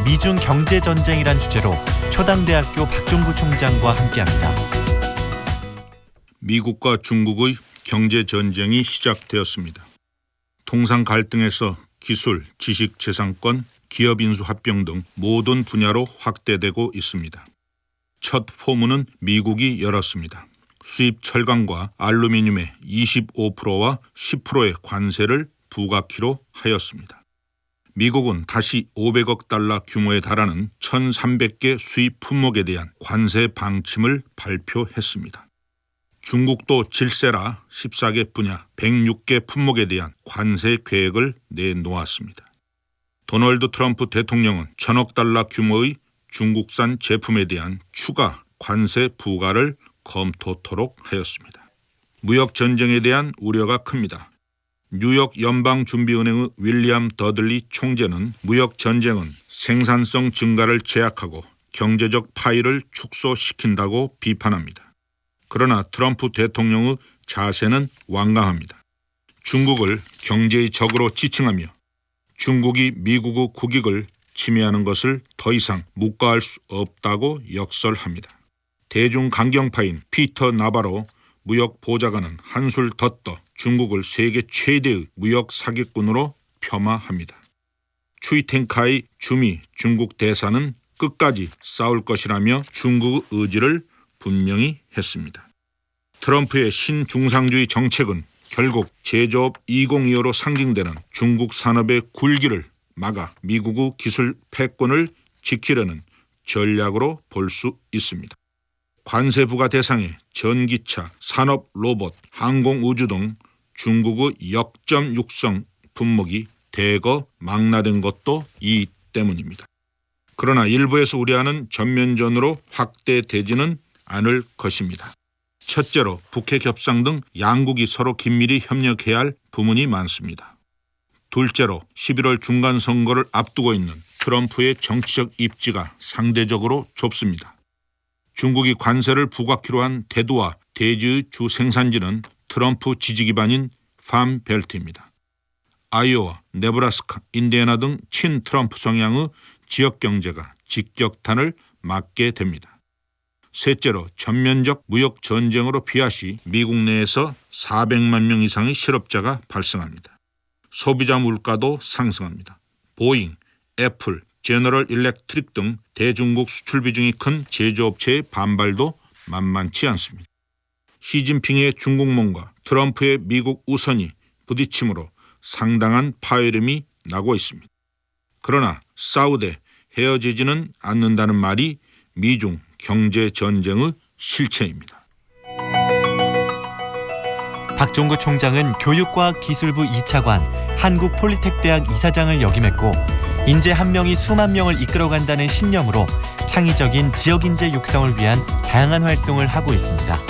미중 경제전쟁이란 주제로 초당대학교 박종구 총장과 함께합니다. 미국과 중국의 경제전쟁이 시작되었습니다. 통상 갈등에서 기술, 지식, 재산권, 기업 인수 합병 등 모든 분야로 확대되고 있습니다. 첫 포문은 미국이 열었습니다. 수입 철강과 알루미늄의 25%와 10%의 관세를 부과키로 하였습니다. 미국은 다시 500억 달러 규모에 달하는 1,300개 수입 품목에 대한 관세 방침을 발표했습니다. 중국도 질세라 14개 분야 106개 품목에 대한 관세 계획을 내놓았습니다. 도널드 트럼프 대통령은 1,000억 달러 규모의 중국산 제품에 대한 추가 관세 부과를 검토토록 하였습니다. 무역 전쟁에 대한 우려가 큽니다. 뉴욕 연방준비은행의 윌리엄 더들리 총재는 무역 전쟁은 생산성 증가를 제약하고 경제적 파이를 축소시킨다고 비판합니다. 그러나 트럼프 대통령의 자세는 완강합니다. 중국을 경제의 적으로 지칭하며 중국이 미국의 국익을 침해하는 것을 더 이상 묵과할 수 없다고 역설합니다. 대중 강경파인 피터 나바로 무역 보좌관은 한술 더 떠 중국을 세계 최대의 무역 사기꾼으로 폄하합니다. 추이텐카이 주미 중국 대사는 끝까지 싸울 것이라며 중국의 의지를 분명히 했습니다. 트럼프의 신중상주의 정책은 결국 제조업 2025로 상징되는 중국 산업의 굴기를 막아 미국의 기술 패권을 지키려는 전략으로 볼 수 있습니다. 관세 부과 대상의 전기차, 산업 로봇, 항공우주 등 중국의 역점 육성 품목이 대거 망라된 것도 이 때문입니다. 그러나 일부에서 우려하는 전면전으로 확대되지는 않을 것입니다. 첫째로 북핵 협상 등 양국이 서로 긴밀히 협력해야 할 부문이 많습니다. 둘째로 11월 중간 선거를 앞두고 있는 트럼프의 정치적 입지가 상대적으로 좁습니다. 중국이 관세를 부과키로 한 대두와 대지의 주 생산지는 트럼프 지지 기반인 팜벨트입니다. 아이오와, 네브라스카, 인디애나 등 친트럼프 성향의 지역 경제가 직격탄을 맞게 됩니다. 셋째로 전면적 무역 전쟁으로 비아시 미국 내에서 400만 명 이상의 실업자가 발생합니다. 소비자 물가도 상승합니다. 보잉, 애플, 제너럴 일렉트릭 등 대중국 수출 비중이 큰 제조업체의 반발도 만만치 않습니다. 시진핑의 중국몽과 트럼프의 미국 우선이 부딪힘으로 상당한 파열음이 나고 있습니다. 그러나 싸우되 헤어지지는 않는다는 말이 미중 경제전쟁의 실체입니다. 박종구 총장은 교육과학기술부 2차관, 한국폴리텍대학 이사장을 역임했고 인재 한 명이 수만 명을 이끌어간다는 신념으로 창의적인 지역인재 육성을 위한 다양한 활동을 하고 있습니다.